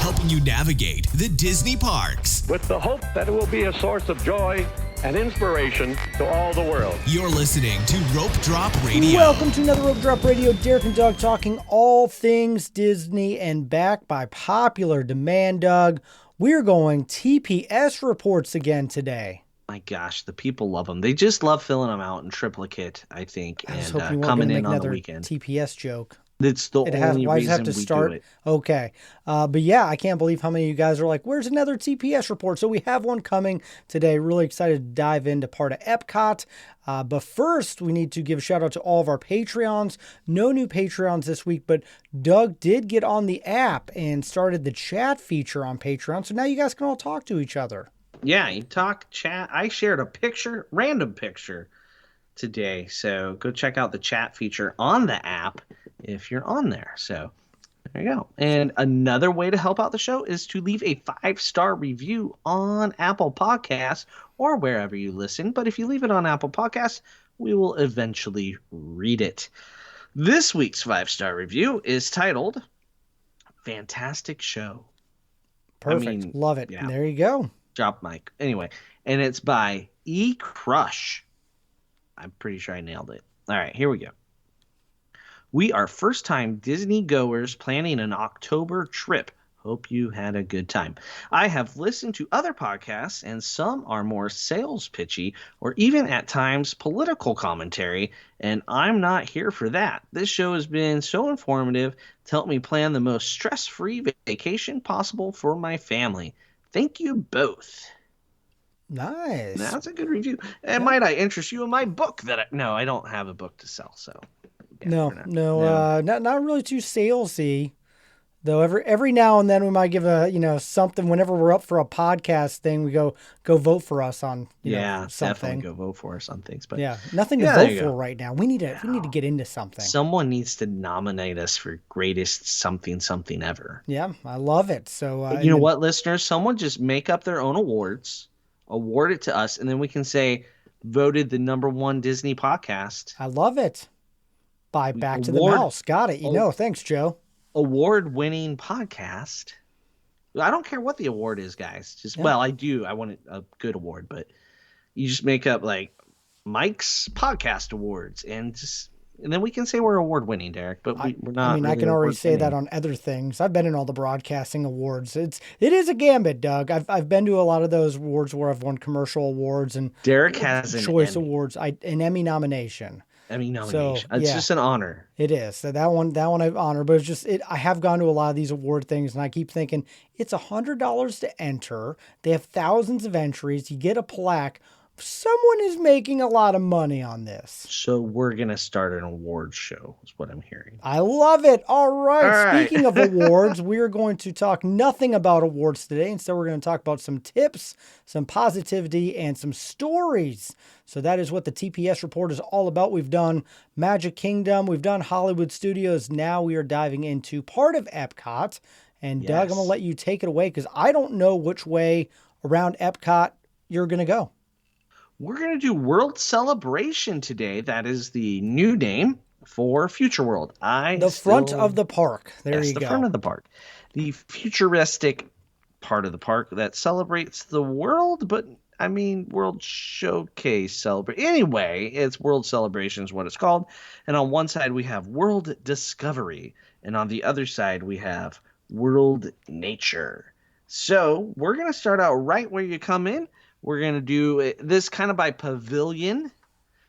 helping you navigate the Disney parks. With the hope that it will be a source of joy and inspiration to all the world. You're listening to Rope Drop Radio. Welcome to another Rope Drop Radio. Derek and Doug talking all things Disney, and back by popular demand, Doug, we're going TPS reports again today. My gosh, the people love them. They just love filling them out in triplicate, I think, I was and hoping you weren't coming gonna in make on the another weekend. TPS joke. It's the only why does it reason have to we start? do it. Okay. But yeah, I can't believe how many of you guys are like, where's another TPS report? So we have one coming today. Really excited to dive into part of Epcot. But first, we need to give a shout out to all of our Patreons. No new Patreons this week, but Doug did get on the app and started the chat feature on Patreon. So now you guys can all talk to each other. Yeah, you talk, chat. I shared a picture, random picture today. So go check out the chat feature on the app if you're on there. So there you go. And another way to help out the show is to leave a 5-star review on Apple Podcasts or wherever you listen. But if you leave it on Apple Podcasts, we will eventually read it. This week's 5-star review is titled Fantastic Show. Perfect. Love it. Yeah. There you go. Drop mic. Anyway, and it's by E Crush. I'm pretty sure I nailed it. All right, here we go. We are first-time Disney goers planning an October trip. Hope you had a good time. I have listened to other podcasts, and some are more sales pitchy or even at times political commentary, and I'm not here for that. This show has been so informative to help me plan the most stress-free vacation possible for my family. Thank you both. Nice. That's a good review. And might I interest you in my book that no, I don't have a book to sell, so. Yeah, not really too salesy, though. Every now and then we might give something. Whenever we're up for a podcast thing, we go vote for us on something. Definitely go vote for us on things. But nothing to vote for right now. We need to get into something. Someone needs to nominate us for greatest something ever. Yeah, I love it. So you know what, listeners? Someone just make up their own awards, award it to us, and then we can say voted the #1 Disney podcast. I love it. By Back to the Mouse. Got it. Thanks, Joe. Award-winning podcast. I don't care what the award is, guys. I do. I want a good award, but you just make up like Mike's podcast awards, and then we can say we're award-winning, Derek. But we're not. I mean, I can already say that on other things. I've been in all the broadcasting awards. It is a gambit, Doug. I've been to a lot of those awards where I've won commercial awards and Derek has choice awards. An Emmy nomination. So, it's just an honor. It is. So that one I've honored, but it's just I have gone to a lot of these award things, and I keep thinking it's $100 to enter. They have thousands of entries. You get a plaque. Someone is making a lot of money on this. So we're going to start an awards show, is what I'm hearing. I love it. All right. Speaking of awards, we're going to talk nothing about awards today. Instead, we're going to talk about some tips, some positivity, and some stories. So that is what the TPS report is all about. We've done Magic Kingdom. We've done Hollywood Studios. Now we are diving into part of Epcot. And Doug, I'm going to let you take it away because I don't know which way around Epcot you're going to go. We're going to do World Celebration today. That is the new name for Future World. Front of the park. There you go. The front of the park. The futuristic part of the park that celebrates the world, but World Showcase Celebrate. Anyway, it's World Celebration is what it's called. And on one side, we have World Discovery. And on the other side, we have World Nature. So we're going to start out right where you come in. We're going to do this kind of by pavilion.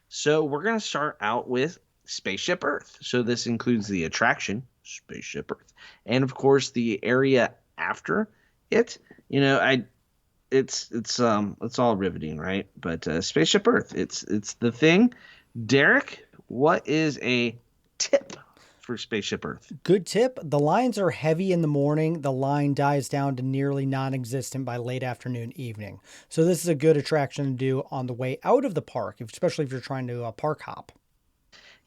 So we're going to start out with Spaceship Earth. So this includes the attraction, Spaceship Earth. And, of course, the area after it. It's all riveting, right? But Spaceship Earth, it's the thing. Derek, what is a tip for Spaceship Earth? Good tip. The lines are heavy in the morning. The line dies down to nearly non-existent by late afternoon, evening. So this is a good attraction to do on the way out of the park, especially if you're trying to park hop.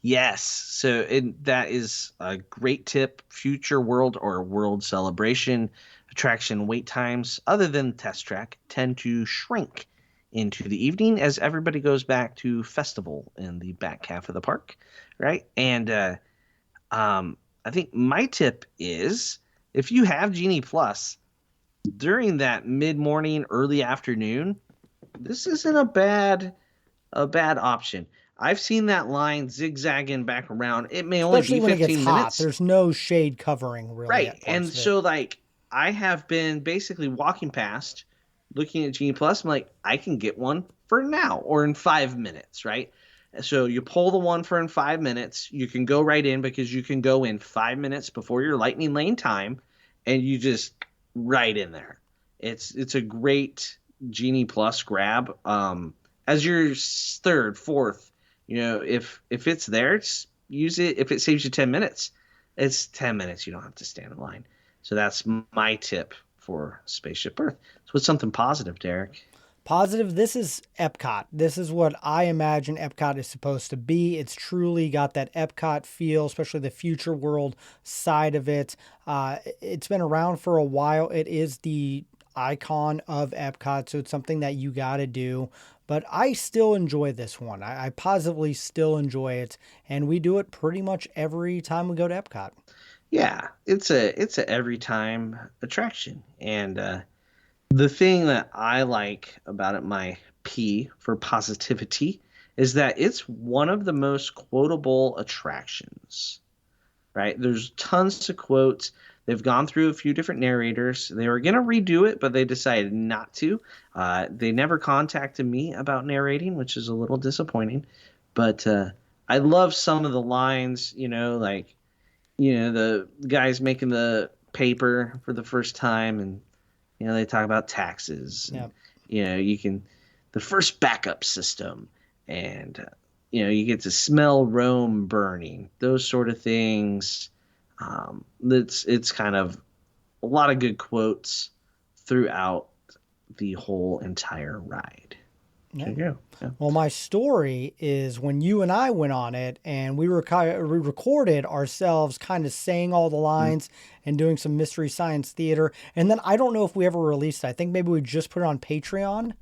Yes. So that is a great tip. Future World or World Celebration attraction wait times, other than Test Track, tend to shrink into the evening as everybody goes back to Festival in the back half of the park, right? And I think my tip is if you have Genie Plus during that mid-morning, early afternoon, this isn't a bad option. I've seen that line zigzagging back around. It may only Especially be when it gets 15 hot. minutes. There's no shade covering really Right. at parts And of it. so like I have been basically walking past, looking at Genie Plus. I'm like, I can get one for now or in 5 minutes, right? So you pull the one for in 5 minutes. You can go right in because you can go in 5 minutes before your lightning lane time, and you just right in there. It's a great Genie Plus grab. As your third, fourth, if it's there, use it. If it saves you 10 minutes, it's 10 minutes. You don't have to stand in line. So that's my tip for Spaceship Earth. So what's something positive, Derek? Positive, this is Epcot. This is what I imagine Epcot is supposed to be. It's truly got that Epcot feel, especially the future world side of it. It's been around for a while. It is the icon of Epcot, so it's something that you got to do. But I still enjoy this one. I positively still enjoy it, and we do it pretty much every time we go to Epcot. Yeah, it's a every time attraction, and the thing that I like about it, my P for positivity, is that it's one of the most quotable attractions, right? There's tons of quotes. They've gone through a few different narrators. They were going to redo it, but they decided not to. They never contacted me about narrating, which is a little disappointing. But I love some of the lines, the guys making the paper for the first time, and they talk about taxes. Yep. The first backup system, and you get to smell Rome burning. Those sort of things. It's kind of a lot of good quotes throughout the whole entire ride. Yeah. Yeah. Well, my story is when you and I went on it, and we recorded ourselves kind of saying all the lines and doing some Mystery Science Theater. And then I don't know if we ever released it. I think maybe we just put it on Patreon.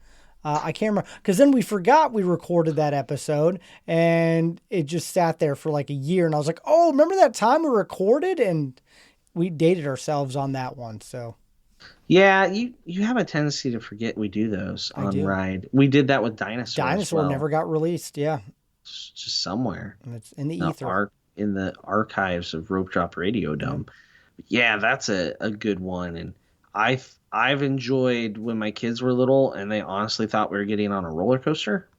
I can't remember, because then we forgot we recorded that episode, and it just sat there for like a year. And I was like, oh, remember that time we recorded? And we dated ourselves on that one. So Yeah, you have a tendency to forget we do those on Ride. We did that with Dinosaur. Dinosaur never got released. Yeah. It's just somewhere. And it's in the ether. In the archives of Rope Drop Radio Dome. Yeah, that's a good one. And I've enjoyed when my kids were little and they honestly thought we were getting on a roller coaster.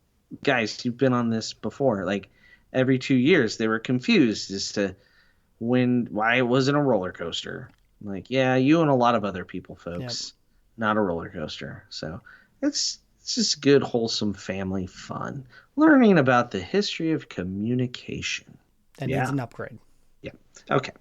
Guys, you've been on this before. Like every 2 years they were confused as to why it wasn't a roller coaster. Like, yeah, you and a lot of other people, folks. Yep. Not a roller coaster. So it's just good, wholesome family fun. Learning about the history of communication. That needs an upgrade. Yeah. Okay.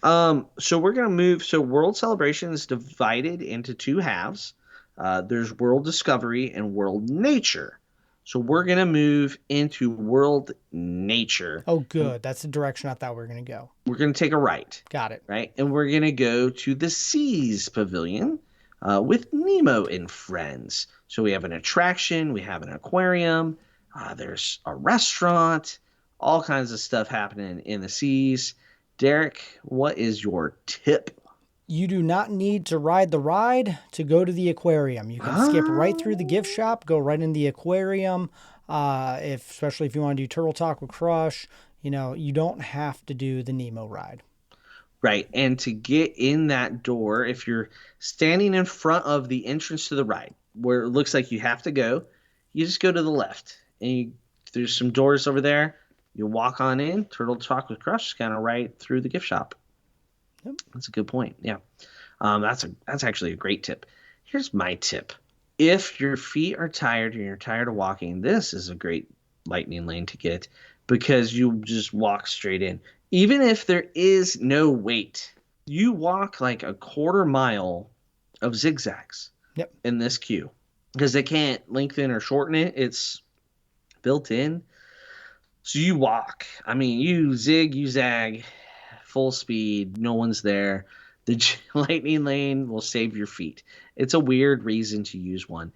So we're going to move. So World Celebration is divided into two halves. There's World Discovery and World Nature. So we're going to move into World Nature. Oh, good. That's the direction I thought we were going to go. We're going to take a right. Got it. Right. And we're going to go to the Seas Pavilion with Nemo and friends. So we have an attraction. We have an aquarium. There's a restaurant. All kinds of stuff happening in the seas. Derek, what is your tip? You do not need to ride the ride to go to the aquarium. You can skip right through the gift shop, go right in the aquarium. Especially if you want to do Turtle Talk with Crush, you don't have to do the Nemo ride. Right. And to get in that door, if you're standing in front of the entrance to the ride, where it looks like you have to go, you just go to the left. And there's some doors over there. You walk on in, Turtle Talk with Crush, kind of right through the gift shop. Yep. That's a good point. Yeah. That's actually a great tip. Here's my tip. If your feet are tired and you're tired of walking, this is a great lightning lane to get because you just walk straight in. Even if there is no wait, you walk like a quarter mile of zigzags in this queue because they can't lengthen or shorten it. It's built in. So you walk. I mean, you zig, you zag, full speed. No one's there. The lightning lane will save your feet. It's a weird reason to use one.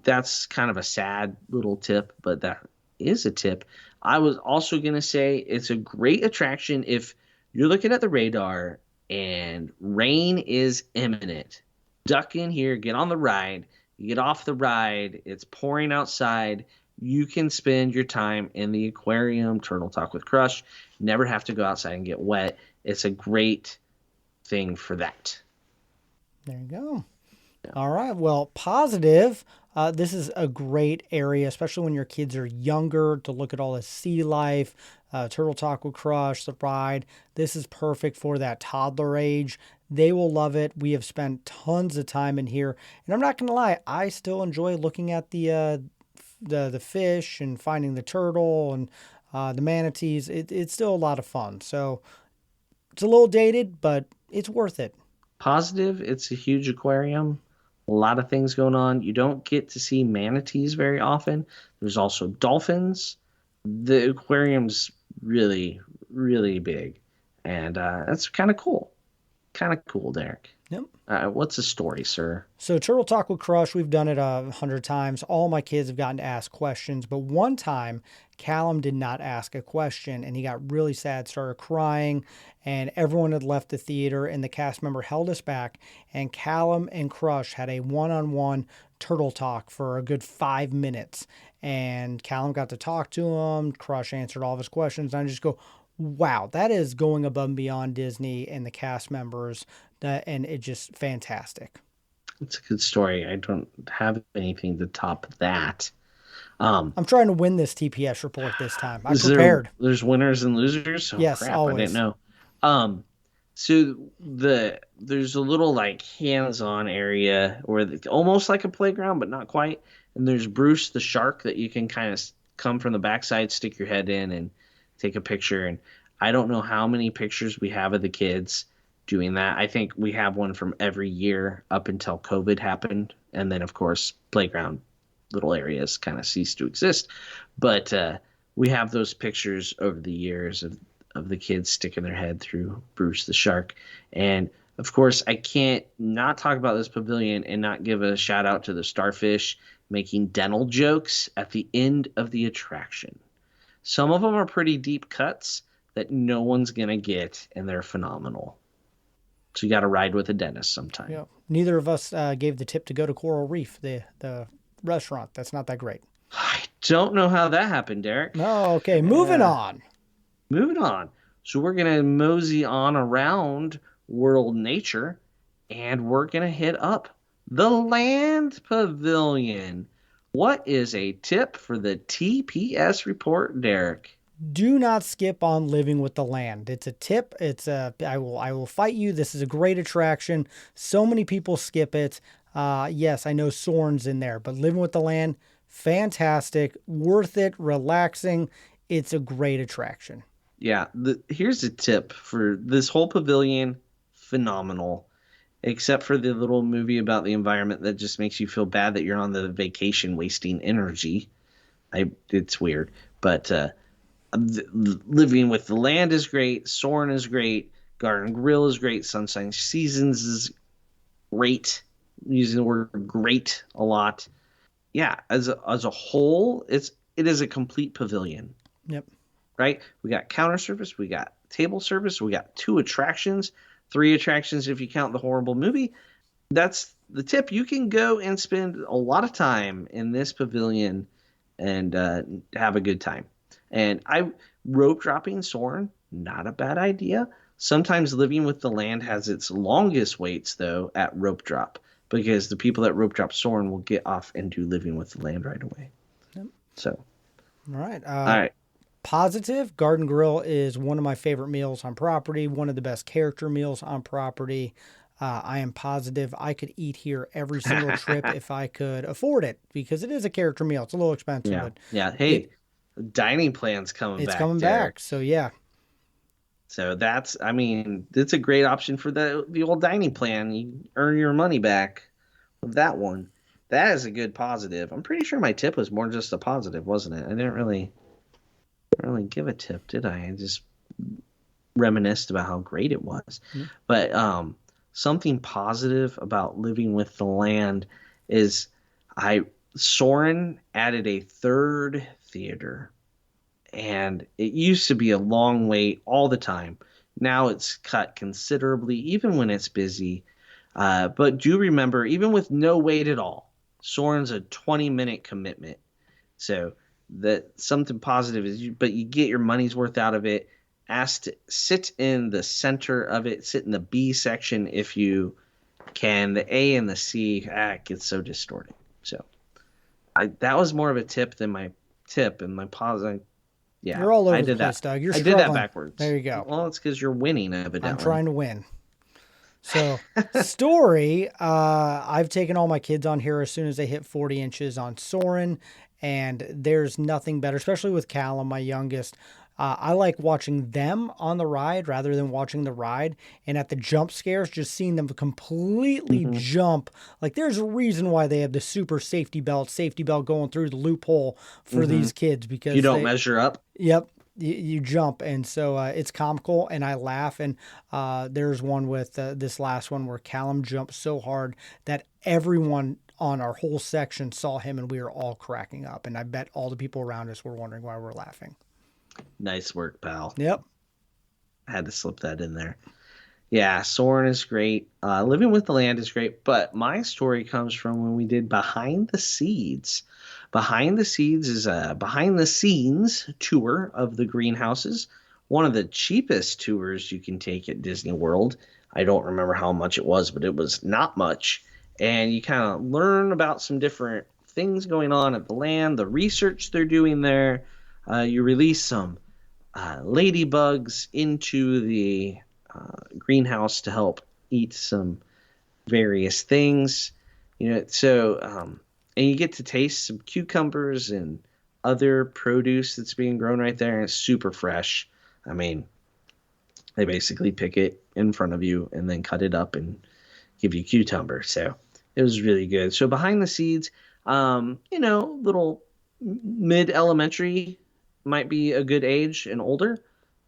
That's kind of a sad little tip, but that is a tip. I was also going to say it's a great attraction if you're looking at the radar and rain is imminent. Duck in here, get on the ride. You get off the ride, it's pouring outside. You can spend your time in the aquarium, Turtle Talk with Crush. Never have to go outside and get wet. It's a great thing for that. There you go. All right. Well, positive. This is a great area, especially when your kids are younger, to look at all the sea life. Turtle Talk with Crush, the ride. This is perfect for that toddler age. They will love it. We have spent tons of time in here, and I'm not gonna lie, I still enjoy looking at the fish and finding the turtle and the manatees. It's still a lot of fun. So it's a little dated, but it's worth it. Positive, it's a huge aquarium. A lot of things going on. You don't get to see manatees very often. There's also dolphins. The aquarium's really, really big. And that's kind of cool. Kind of cool, Derek. Yep. What's the story, sir? So Turtle Talk with Crush, we've done it 100 times. All my kids have gotten to ask questions, but one time Callum did not ask a question and he got really sad, started crying, and everyone had left the theater and the cast member held us back, and Callum and Crush had a one-on-one Turtle Talk for a good 5 minutes. And Callum got to talk to him. Crush answered all of his questions. And I just go, wow, that is going above and beyond Disney and the cast members. And it's just fantastic. It's a good story. I don't have anything to top that. I'm trying to win this TPS report this time. I'm prepared. There's winners and losers? Oh, yes, crap, always. I didn't know. So there's a little like hands-on area where almost like a playground, but not quite. And there's Bruce the shark that you can kind of come from the backside, stick your head in, and take a picture. And I don't know how many pictures we have of the kids doing that. I think we have one from every year up until COVID happened. And then, of course, playground little areas kind of ceased to exist. But we have those pictures over the years of the kids sticking their head through Bruce the shark. And, of course, I can't not talk about this pavilion and not give a shout out to the starfish making dental jokes at the end of the attraction. Some of them are pretty deep cuts that no one's going to get, and they're phenomenal. So you got to ride with a dentist sometime. Yeah. Neither of us gave the tip to go to Coral Reef, the restaurant. That's not that great. I don't know how that happened, Derek. No, okay. Moving on. Moving on. So we're going to mosey on around World Nature, and we're going to hit up the Land Pavilion. What is a tip for the TPS report, Derek? Do not skip on Living with the Land. It's a tip. I will fight you. This is a great attraction. So many people skip it. Yes, I know Soarin's in there, but Living with the Land, fantastic, worth it, relaxing. It's a great attraction. Yeah, here's a tip for this whole pavilion. Phenomenal, except for the little movie about the environment that just makes you feel bad that you're on the vacation wasting energy. It's weird, but Living with the Land is great. Soarin' is great. Garden Grill is great. Sunshine Seasons is great. Using the word great a lot. Yeah, as a whole, it is a complete pavilion. Yep. Right? We got counter service, we got table service, we got 2 attractions, 3 attractions if you count the horrible movie. That's the tip. You can go and spend a lot of time in this pavilion and have a good time. And rope dropping Soarin', not a bad idea. Sometimes Living with the Land has its longest waits, though, at rope drop, because the people that rope drop Soarin' will get off and do Living with the Land right away. Yep. So. All right. All right. Positive. Garden Grill is one of my favorite meals on property, one of the best character meals on property. I am positive I could eat here every single trip if I could afford it, because it is a character meal. It's a little expensive. Yeah. But Yeah. Hey, dining plan's coming back. It's coming Derek. back. So, yeah. So it's a great option for the old dining plan. You earn your money back with that one. That is a good positive. I'm pretty sure my tip was more just a positive, wasn't it? I didn't really give a tip, did I? I just reminisced about how great it was. Mm-hmm. But something positive about Living with the Land is Soarin' added a 3rd theater. And it used to be a long wait all the time. Now it's cut considerably, even when it's busy. But do remember, even with no wait at all, Soarin's a 20-minute commitment. So that something positive is, but you get your money's worth out of it. Ask to sit in the center of it, sit in the B section if you can. The A and the C, it gets so distorted. So that was more of a tip than my tip and my positive. Yeah, You're all over I the did place, that. Doug. You're I struggling. did that backwards. There you go. Well, it's because you're winning, evidently. I'm trying to win. So, story, I've taken all my kids on here as soon as they hit 40 inches on Soarin', and there's nothing better, especially with Callum, my youngest. I like watching them on the ride rather than watching the ride. And at the jump scares, just seeing them completely jump. Like, there's a reason why they have the super safety belt going through the loophole for these kids, because you don't measure up. Yep. You jump, and so it's comical, and I laugh. And there's one with this last one where Callum jumped so hard that everyone on our whole section saw him, and we were all cracking up. And I bet all the people around us were wondering why we're laughing. Nice work, pal. Yep. I had to slip that in there. Yeah, Soarin' is great. Living with the Land is great, but my story comes from when we did Behind the Seeds. Behind the Seeds is a behind-the-scenes tour of the greenhouses. One of the cheapest tours you can take at Disney World. I don't remember how much it was, but it was not much. And you kind of learn about some different things going on at the land, the research they're doing there. You release some ladybugs into the greenhouse to help eat some various things, and you get to taste some cucumbers and other produce that's being grown right there, and it's super fresh. I mean, they basically pick it in front of you and then cut it up and give you cucumber. So it was really good. So Behind the Seeds, little mid-elementary might be a good age and older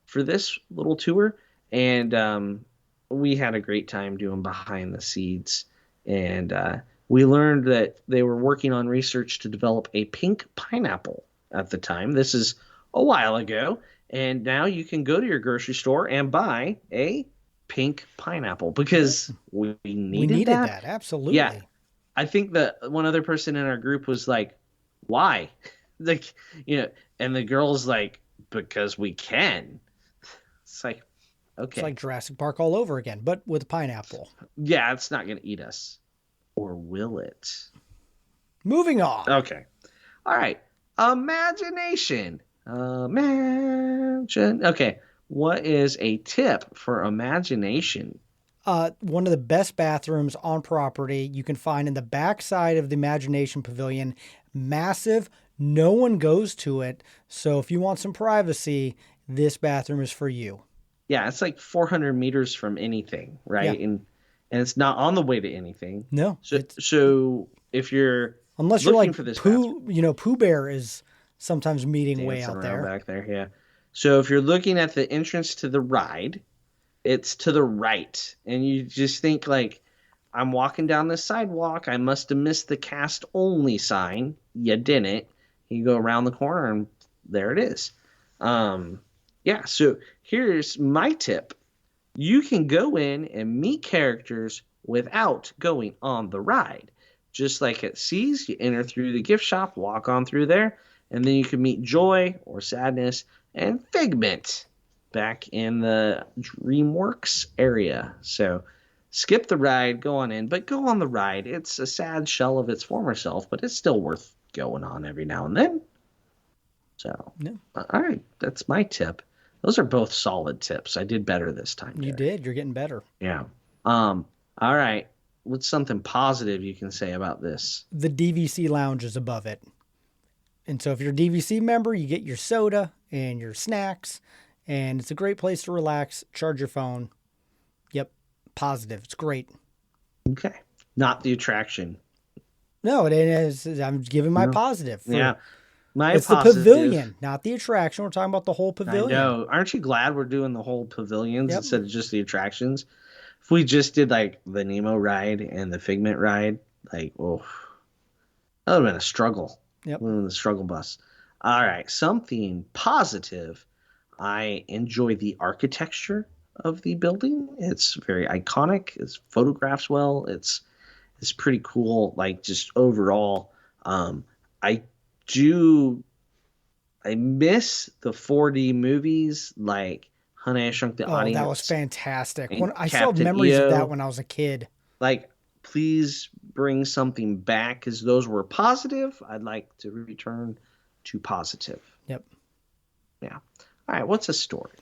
for this little tour. And we had a great time doing Behind the Seeds. And we learned that they were working on research to develop a pink pineapple at the time. This is a while ago. And now you can go to your grocery store and buy a pink pineapple because we needed that. Absolutely. Yeah. I think that one other person in our group was like, why? And the girl's like, because we can. It's like, okay. It's like Jurassic Park all over again, but with pineapple. Yeah, it's not going to eat us. Or will it? Moving on. Okay. All right. Imagination. Okay. What is a tip for imagination? One of the best bathrooms on property you can find in the backside of the Imagination Pavilion. Massive. No one goes to it. So if you want some privacy, this bathroom is for you. Yeah, it's like 400 meters from anything, right? Yeah. And it's not on the way to anything. No. So if you're unless you're like for this Pooh, Pooh Bear is sometimes meeting way out there. Back there, yeah. So if you're looking at the entrance to the ride, it's to the right, and you just think like, I'm walking down this sidewalk. I must have missed the cast only sign. You didn't. You go around the corner, and there it is. Yeah. So here's my tip. You can go in and meet characters without going on the ride. Just like at Seas, you enter through the gift shop, walk on through there, and then you can meet Joy or Sadness and Figment back in the DreamWorks area. So skip the ride, go on in, but go on the ride. It's a sad shell of its former self, but it's still worth going on every now and then. So, yeah. All right, that's my tip. Those are both solid tips. I did better this time. You did. You're getting better. Yeah. All right. What's something positive you can say about this? The DVC lounge is above it. And so if you're a DVC member, you get your soda and your snacks, and it's a great place to relax, charge your phone. Yep. Positive. It's great. Okay. Not the attraction. No, it is. I'm giving my positive. Yeah. It's positive. The pavilion, not the attraction. We're talking about the whole pavilion. I know. Aren't you glad we're doing the whole pavilions instead of just the attractions? If we just did like the Nemo ride and the Figment ride, like, oh, that would have been a struggle. Yep. Would have been the struggle bus. All right. Something positive. I enjoy the architecture of the building. It's very iconic. It photographs well. It's pretty cool. Like just overall, I do I miss the 4D movies like Honey, I Shrunk the Oh, Audience. that was fantastic. And I still have Captain memories of EO. that when I was a kid. Like, please bring something back because those were positive. I'd like to return to positive. Yep. Yeah. All right. What's a story?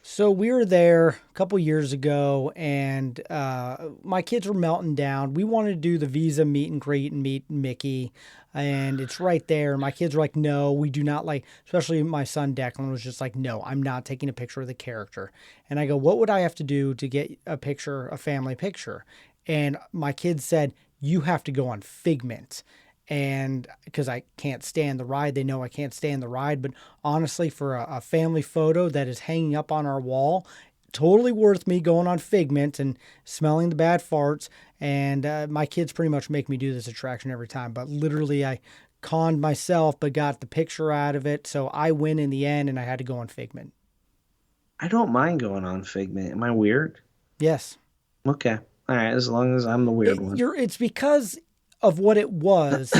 So we were there a couple years ago, and my kids were melting down. We wanted to do the Visa meet and greet and meet Mickey, and it's right there. My kids were like, "No, we do not like." Especially my son Declan was just like, "No, I'm not taking a picture of the character." And I go, "What would I have to do to get a picture, a family picture?" And my kids said, "You have to go on Figment." And because I can't stand the ride, they know I can't stand the ride. But honestly, for a family photo that is hanging up on our wall, totally worth me going on Figment and smelling the bad farts. And my kids pretty much make me do this attraction every time. But literally, I conned myself, but got the picture out of it. So I win in the end, and I had to go on Figment. I don't mind going on Figment. Am I weird? Yes. Okay. All right. As long as I'm the weird one. It's because of what it was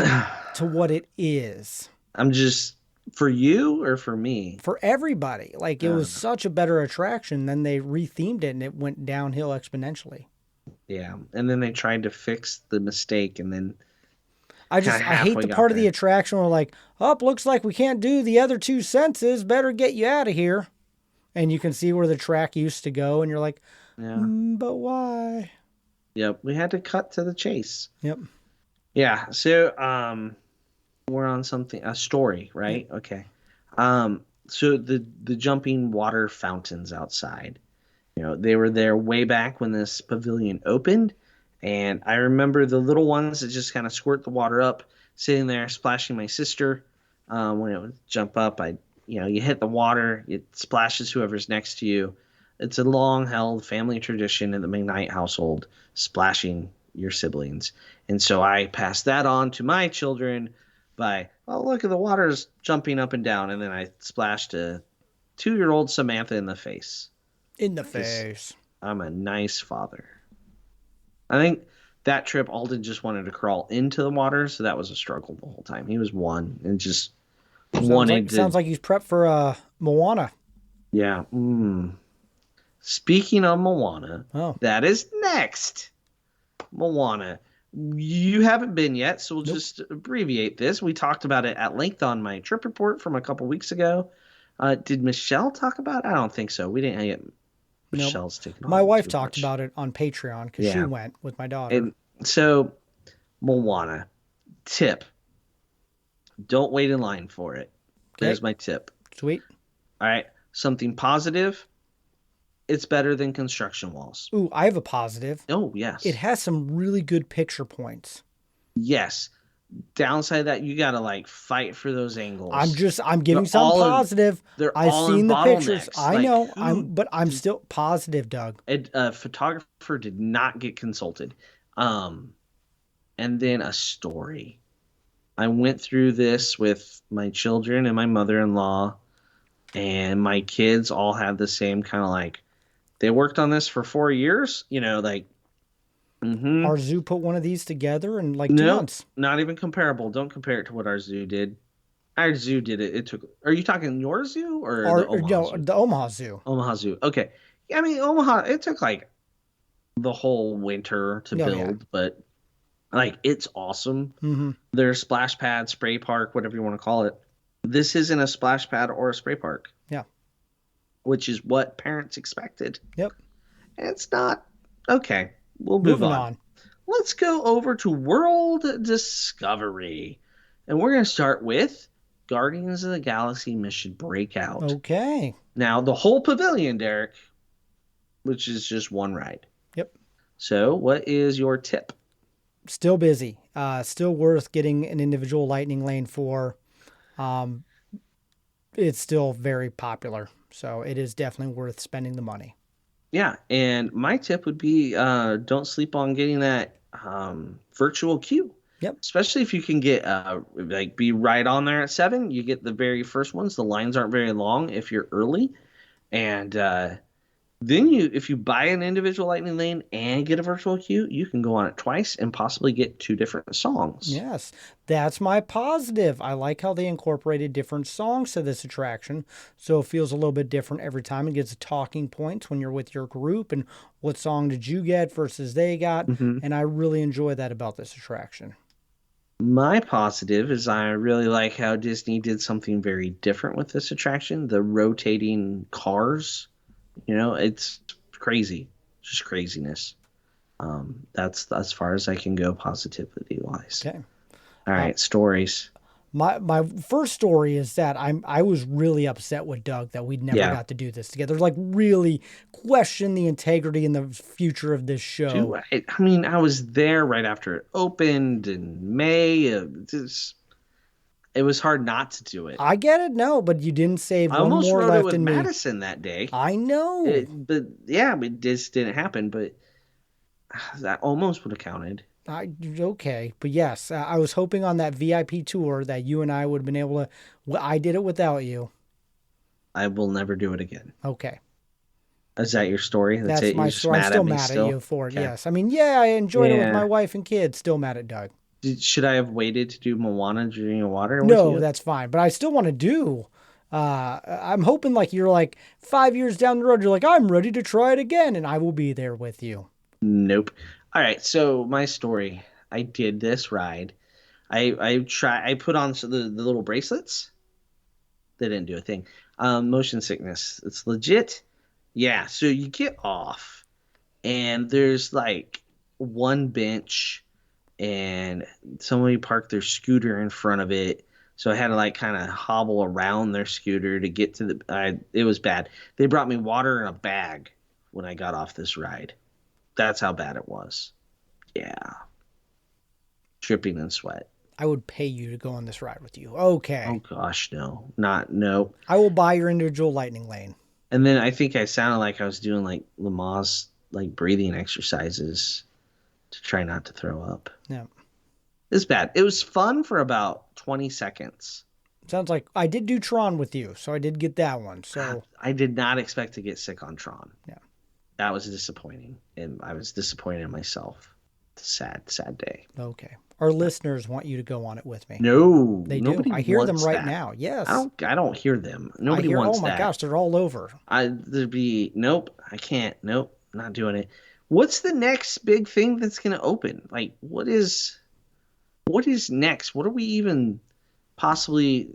to what it is. I'm just for you or for me? For everybody. Like, it was such a better attraction. Then they rethemed it and it went downhill exponentially. Yeah. And then they tried to fix the mistake and then I hate the part of the attraction where like, oh, looks like we can't do the other two senses. Better get you out of here. And you can see where the track used to go and you're like, but why? Yep. We had to cut to the chase. Yep. Yeah. So we're on a story, right? Yep. Okay. So the jumping water fountains outside, they were there way back when this pavilion opened. And I remember the little ones that just kind of squirt the water up, sitting there splashing my sister. When it would jump up, you hit the water, it splashes whoever's next to you. It's a long held family tradition in the McKnight household, splashing your siblings. And so I passed that on to my children by, oh, look at the water's jumping up and down. And then I splashed a 2-year-old Samantha in the face. In the face. I'm a nice father. I think that trip, Alden just wanted to crawl into the water. So that was a struggle the whole time. He was one and just Sounds like he's prepped for Moana. Yeah. Speaking of Moana, that is next. Moana. You haven't been yet, so we'll just abbreviate this. We talked about it at length on my trip report from a couple weeks ago. Did Michelle talk about it? I don't think so. We didn't get Michelle's taken. My wife talked about it on Patreon because she went with my daughter. And so, Moana. Tip. Don't wait in line for it. Okay. There's my tip. Sweet. All right. Something positive. It's better than construction walls. Ooh, I have a positive. Oh, yes. It has some really good picture points. Yes. Downside that you got to fight for those angles. I'm giving some positive. I've seen the pictures. I know. But I'm still positive, Doug. A photographer did not get consulted. And then a story. I went through this with my children and my mother-in-law, and my kids all had the same kind of they worked on this for 4 years, Our zoo put one of these together in 2 months. Not even comparable. Don't compare it to what our zoo did. Our zoo did it. It took. Are you talking your zoo or the Omaha zoo? The Omaha Zoo. Omaha Zoo. Okay. I mean, Omaha. It took the whole winter to build, but it's awesome. Mm-hmm. Their splash pad, spray park, whatever you want to call it. This isn't a splash pad or a spray park. Yeah. Which is what parents expected. Yep. And it's not. Okay. We'll move on. Let's go over to World Discovery. And we're going to start with Guardians of the Galaxy Mission Breakout. Okay. Now, the whole pavilion, Derek, which is just one ride. Yep. So, what is your tip? Still busy. Still worth getting an individual lightning lane for. It's still very popular. So it is definitely worth spending the money. Yeah. And my tip would be don't sleep on getting that virtual queue. Yep. Especially if you can get be right on there at 7. You get the very first ones. The lines aren't very long if you're early. And Then if you buy an individual Lightning Lane and get a virtual queue, you can go on it twice and possibly get 2 different songs. Yes, that's my positive. I like how they incorporated different songs to this attraction, so it feels a little bit different every time. It gives talking points when you're with your group and what song did you get versus they got, and I really enjoy that about this attraction. My positive is I really like how Disney did something very different with this attraction. The rotating cars, it's crazy, just craziness. That's as far as I can go positivity wise. Okay. All right, stories. My first story is that I was really upset with Doug that we'd never got to do this together. Like really question the integrity and the future of this show. Dude, I was there right after it opened in May. It was hard not to do it. I get it, no, but you didn't save I one almost more wrote it left with in me. Madison that day. I know. It just didn't happen. But that almost would have counted. Okay, but yes, I was hoping on that VIP tour that you and I would have been able to. Well, I did it without you. I will never do it again. Okay. Is that your story? That's it? my story. I'm still mad at you for it. Okay. Yes. I mean, I enjoyed it with my wife and kids. Still mad at Doug. Should I have waited to do Moana Journey of Water? No, that's fine. But I still want to do. I'm hoping like you're like 5 years down the road. You're like, I'm ready to try it again, and I will be there with you. Nope. All right. So my story. I did this ride. I put on the little bracelets. They didn't do a thing. Motion sickness. It's legit. Yeah. So you get off, and there's like one bench, and somebody parked their scooter in front of it. So I had to like kind of hobble around their scooter to get to it was bad. They brought me water in a bag when I got off this ride. That's how bad it was. Yeah. Dripping in sweat. I would pay you to go on this ride with you. Okay. Oh gosh, no. No. I will buy your individual Lightning Lane. And then I think I sounded like I was doing like Lamaze like breathing exercises to try not to throw up. Yeah. It's bad. It was fun for about 20 seconds. Sounds like I did do Tron with you, so I did get that one. So I did not expect to get sick on Tron. Yeah. That was disappointing. And I was disappointed in myself. It's a sad day. Okay. Our listeners want you to go on it with me. No. They do. I hear them right now. Yes. I don't hear them. Nobody wants that. Oh my gosh, they're all over. Nope, I can't. Nope, not doing it. What's the next big thing that's going to open? Like, what is next? What are we even possibly?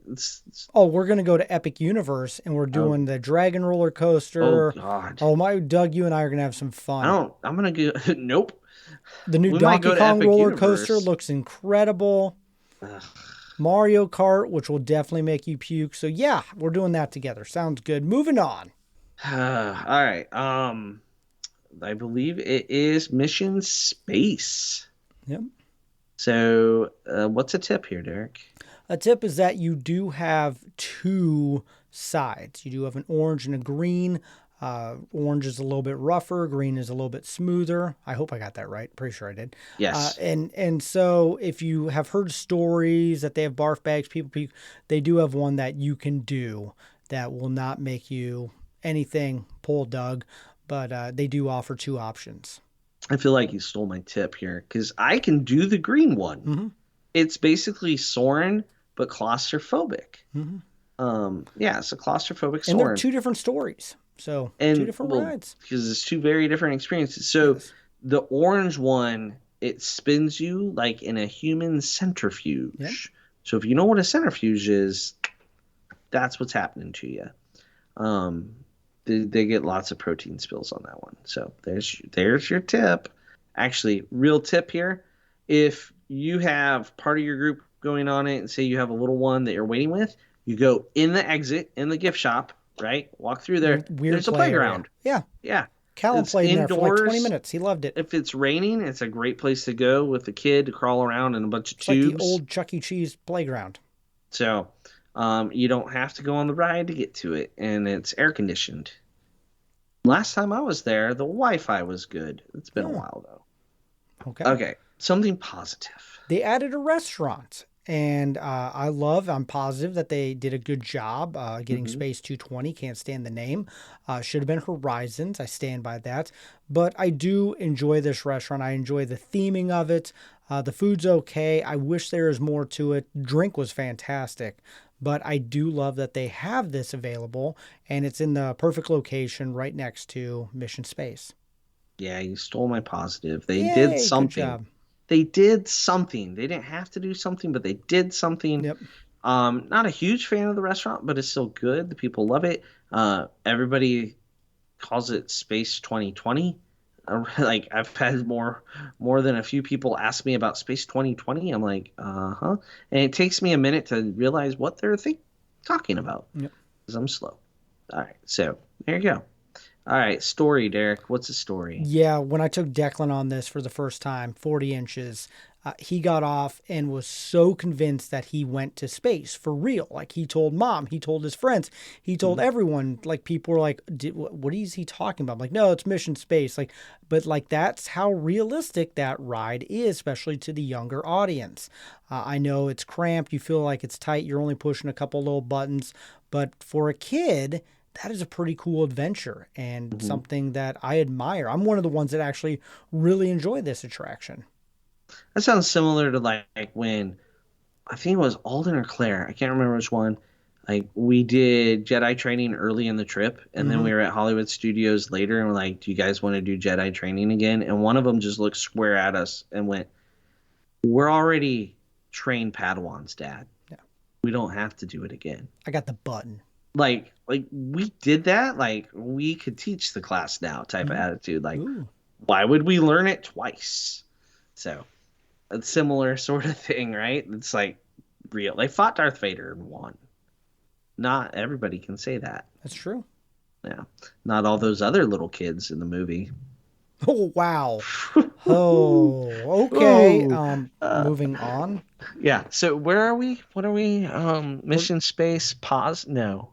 We're going to go to Epic Universe and we're doing the Dragon Roller Coaster. Oh God. Oh my, Doug, you and I are going to have some fun. I'm going to go. Nope. The new Donkey Kong roller coaster looks incredible. Ugh. Mario Kart, which will definitely make you puke. So yeah, we're doing that together. Sounds good. Moving on. All right. I believe it is Mission Space. Yep. So, what's a tip here, Derek? A tip is that you do have 2 sides. You do have an orange and a green. Orange is a little bit rougher. Green is a little bit smoother. I hope I got that right. Pretty sure I did. Yes. And so if you have heard stories that they have barf bags, people, they do have one that you can do that will not make you anything pull Doug, but they do offer 2 options. I feel like you stole my tip here because I can do the green one. Mm-hmm. It's basically Soarin', but claustrophobic. Mm-hmm. It's a claustrophobic Soarin'. And they're 2 different stories. So 2 different rides. Because it's 2 very different experiences. So yes. The orange one, it spins you like in a human centrifuge. Yep. So if you know what a centrifuge is, that's what's happening to you. They get lots of protein spills on that one. So there's your tip. Actually, real tip here. If you have part of your group going on it and say you have a little one that you're waiting with, you go in the exit in the gift shop, right? Walk through there. There's a playground. Area. Yeah. Callum played in there for like 20 minutes. He loved it. If it's raining, it's a great place to go with the kid to crawl around in a bunch of tubes. Like the old Chuck E. Cheese playground. So you don't have to go on the ride to get to it, and it's air conditioned. Last time I was there, the Wi-Fi was good. It's been a while, though. Okay. Okay. Something positive. They added a restaurant, And I'm positive that they did a good job getting Hmm. Space 220. Can't stand the name. Should have been Horizons. I stand by that. But I do enjoy this restaurant. I enjoy the theming of it. The food's okay. I wish there was more to it. Drink was fantastic. But I do love that they have this available, and it's in the perfect location right next to Mission Space. Yeah, you stole my positive. They did Yay, good something. job. They did something. They didn't have to do something, but they did something. Yep. Not a huge fan of the restaurant, but it's still good. The people love it. Everybody calls it Space 2020. Like I've had more than a few people ask me about Space 2020. I'm like, uh-huh. And it takes me a minute to realize what they're talking about Yep. because I'm slow. All right, so there you go. All right, story, Derek. What's the story? Yeah, when I took Declan on this for the first time, 40 inches, he got off and was so convinced that he went to space for real. Like he told mom, he told his friends, he told everyone. Like people were like, "What is he talking about?" I'm like, no, it's mission space. Like, but like that's how realistic that ride is, especially to the younger audience. I know it's cramped. You feel like it's tight. You're only pushing a couple little buttons, but for a kid that is a pretty cool adventure and Mhm. something that I admire. I'm one of the ones that actually really enjoy this attraction. That sounds similar to like when I think it was Alden or Claire. I can't remember which one. Like we did Jedi training early in the trip, and then Hmm. we were at Hollywood Studios later, and we're like, "Do you guys want to do Jedi training again?" And one of them just looked square at us and went, "We're already trained Padawans, Dad. Yeah, We don't have to do it again." I got the button. Like we did that. Like we could teach the class now, type of Mhm. attitude. Like, Ooh, why would we learn it twice? So a similar sort of thing, right? It's like real. They fought Darth Vader and won. Not everybody can say that. that's true. Yeah. Not all those other little kids in the movie. Oh, wow. Oh, okay. Ooh. Moving on. Yeah. So where are we? What are we? We're Mission space pause? No.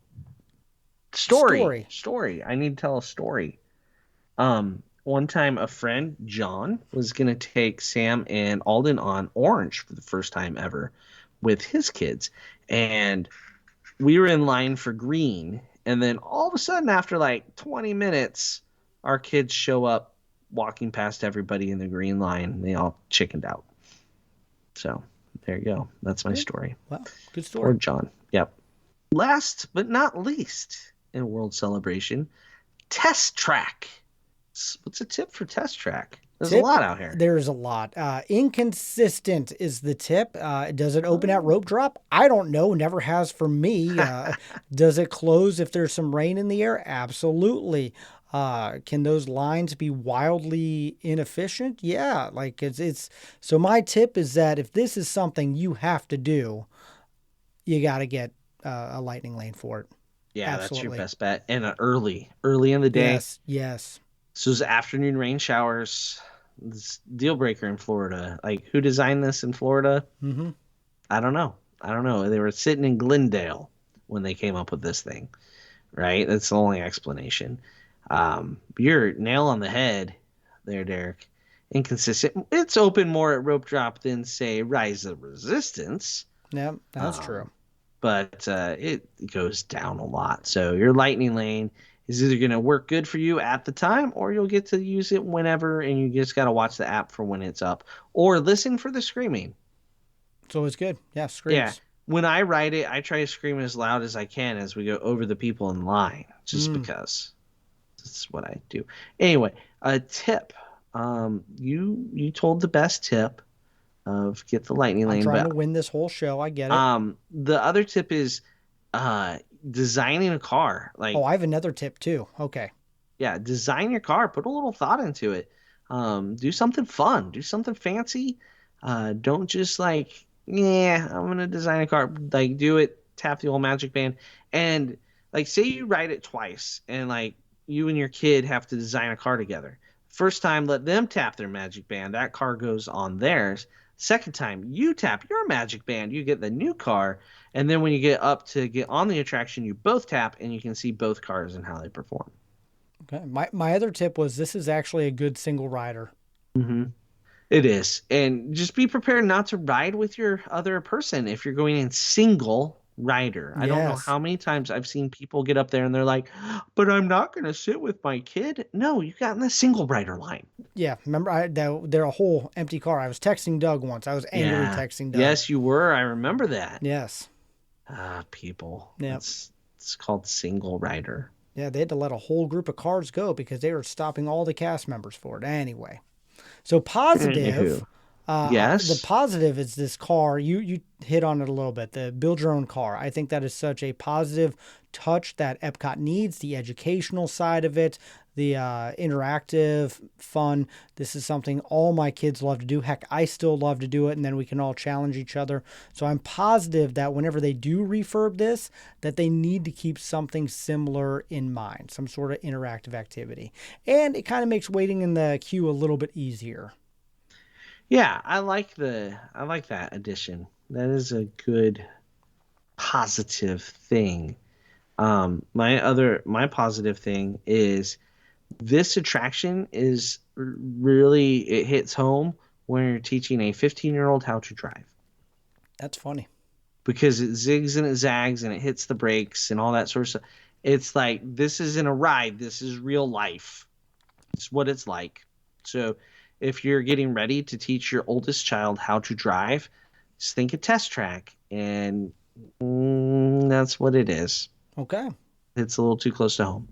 Story. story. Story. I need to tell a story. One time a friend, John, was gonna take Sam and Alden on Orange for the first time ever with his kids. And we were in line for green, and then all of a sudden after like 20 minutes our kids show up walking past everybody in the green line. They all chickened out. So there you go, that's my Good. story. Wow, good Poor story. John. Yep. Last but not least in World Celebration, Test Track. What's a tip for Test Track? There's a Tip, lot out here. there's a lot. Inconsistent is the tip. Does it open at rope drop? I don't know. Never has for me. Does it close if there's some rain in the air? Absolutely. Can those lines be wildly inefficient? Yeah, like it's so my tip is that if this is something you have to do, you got to get a lightning lane for it. Yeah, that's your Absolutely. best bet. And early in the day. Yes, yes. So it's afternoon rain showers. This deal breaker in Florida. Like who designed this in Florida? Mm-hmm. I don't know. I don't know. They were sitting in Glendale when they came up with this thing, right? That's the only explanation. You're nail on the head there, Derek. Inconsistent. It's open more at rope drop than say Rise of Resistance, Yeah, that's um, true. but it goes down a lot. So your lightning lane is either going to work good for you at the time, or you'll get to use it whenever, and you just got to watch the app for when it's up, or listen for the screaming. It's always good. Yeah, Yeah. screams. When I ride it, I try to scream as loud as I can as we go over the people in line, just Mm. because that's what I do. Anyway, a tip. You told the best tip of get the lightning I'm lane, trying to but win this whole show. I get it. the other tip is uh designing a car. Oh, Like, I have another tip too. Okay. yeah, design your car. Put a little thought into it. Do something fun. Do something fancy. Don't just like, yeah, I'm gonna design a car. Like, do it. Tap the old magic band, and like, say you ride it twice, and like you and your kid have to design a car together. First time, let them tap their magic band. That car goes on theirs. Second time, you tap your magic band. You get the new car, and then when you get up to get on the attraction, you both tap, and you can see both cars and how they perform. Okay. My other tip was this is actually a good single rider. Hmm. It is. And just be prepared not to ride with your other person if you're going in single rider. I don't know Yes. how many times I've seen people get up there and they're like, but I'm not going to sit with my kid. No, you got in the single rider line. Yeah. Remember, they're a whole empty car. I was texting Doug once. I was angrily Yeah. texting Doug. Yes, you were. I remember that. Yes. Ah, people. Yeah. It's called single rider. Yeah. They had to let a whole group of cars go because they were stopping all the cast members for it. Anyway. So positive. Anywho. The Yes. positive is this car. You hit on it a little bit. The build your own car. I think that is such a positive touch that Epcot needs. The educational side of it, the interactive fun. This is something all my kids love to do. Heck, I still love to do it, and then we can all challenge each other. So I'm positive that whenever they do refurb this, that they need to keep something similar in mind, some sort of interactive activity, and it kind of makes waiting in the queue a little bit easier. Yeah, I like that addition. That is a good positive thing. My positive thing is this attraction is really it hits home when you're teaching a 15-year-old how to drive That's funny. because it zigs and it zags and it hits the brakes and all that sort of stuff. It's like this isn't a ride. This is real life. It's what it's like. So if you're getting ready to teach your oldest child how to drive, just think a test track, and that's what it is. Okay. It's a little too close to home.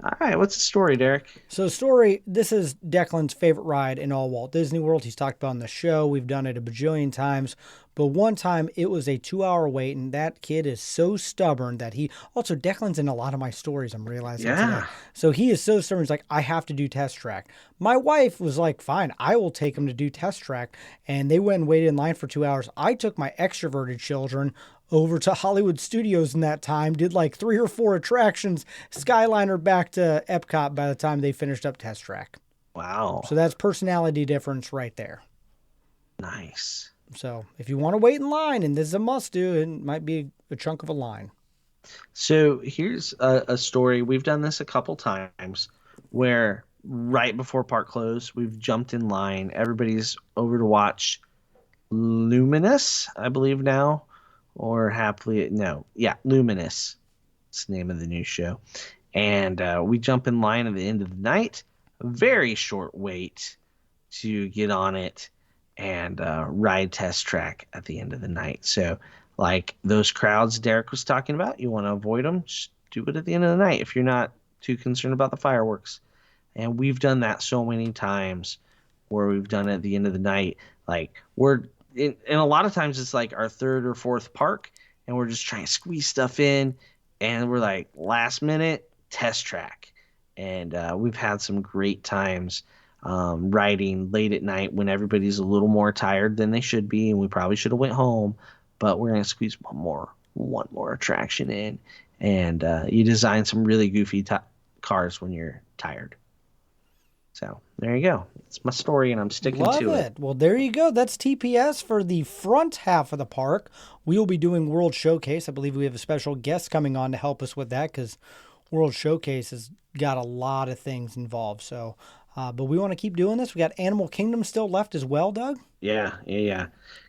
All right, what's the story, Derek? So, story, this is Declan's favorite ride in all Walt Disney World. He's talked about on the show. We've done it a bajillion times. But one time it was a 2-hour wait, and that kid is so stubborn that also, Declan's in a lot of my stories, I'm realizing today. So he is so stubborn. He's like, I have to do test track. My wife was like, fine, I will take him to do test track. And they went and waited in line for 2 hours. I took my extroverted children over to Hollywood Studios in that time, did like 3 or 4 attractions, Skyliner back to Epcot by the time they finished up test track. Wow. So that's personality difference right there. Nice. So if you want to wait in line, and this is a must do, it might be a chunk of a line. So here's a story. We've done this a couple times where right before park close, we've jumped in line. Everybody's over to watch Luminous, I believe now, or Happily. No, yeah, Luminous. It's the name of the new show. And we jump in line at the end of the night. Very short wait to get on it and ride test track at the end of the night. So, like those crowds Derek was talking about, you want to avoid them, just do it at the end of the night if you're not too concerned about the fireworks. And we've done that so many times where we've done it at the end of the night. Like and a lot of times it's like our third or fourth park, and we're just trying to squeeze stuff in, and we're like last minute test track. And we've had some great times riding late at night when everybody's a little more tired than they should be, and we probably should have went home, but we're gonna squeeze one more attraction in, and you design some really goofy cars when you're tired. So there you go. It's my story, and I'm sticking Love to it. Well, there you go. That's TPS for the front half of the park. We will be doing World Showcase. I believe we have a special guest coming on to help us with that because World Showcase has got a lot of things involved. So, but we want to keep doing this. We got Animal Kingdom still left as well, Doug. Yeah.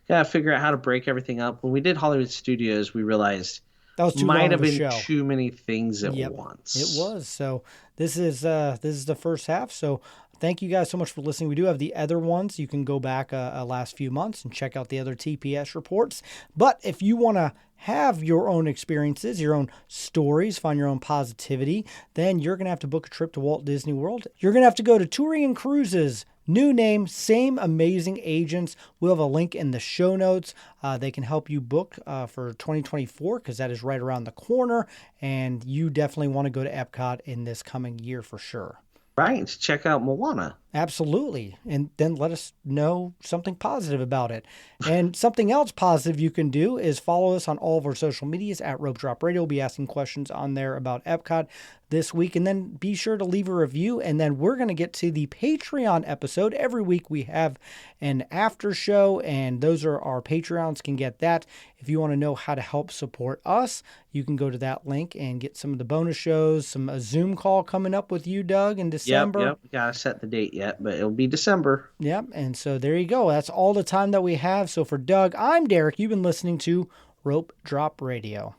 Gotta figure out how to break everything up. When we did Hollywood Studios, we realized That was too might long have of a been show. too many things at Yep, once. it was. So this is the first half. So thank you guys so much for listening. We do have the other ones. You can go back last few months and check out the other TPS reports. But if you want to have your own experiences, your own stories, find your own positivity, then you're going to have to book a trip to Walt Disney World. You're going to have to go to Touring and Cruises. New name, same amazing agents. We'll have a link in the show notes. They can help you book for 2024 because that is right around the corner. And you definitely want to go to Epcot in this coming year for sure. Right. Check out Moana. Absolutely. And then let us know something positive about it. And something else positive you can do is follow us on all of our social medias at Rope Drop Radio. We'll be asking questions on there about Epcot this week. And then be sure to leave a review. And then we're going to get to the Patreon episode. Every week we have an after show, and those are our Patreons can get that. If you want to know how to help support us, you can go to that link and get some of the bonus shows, a Zoom call coming up with you, Doug, in December. Yep. Gotta set the date yet, but it'll be December. Yep. And so there you go. That's all the time that we have. So for Doug, I'm Derek. You've been listening to Rope Drop Radio.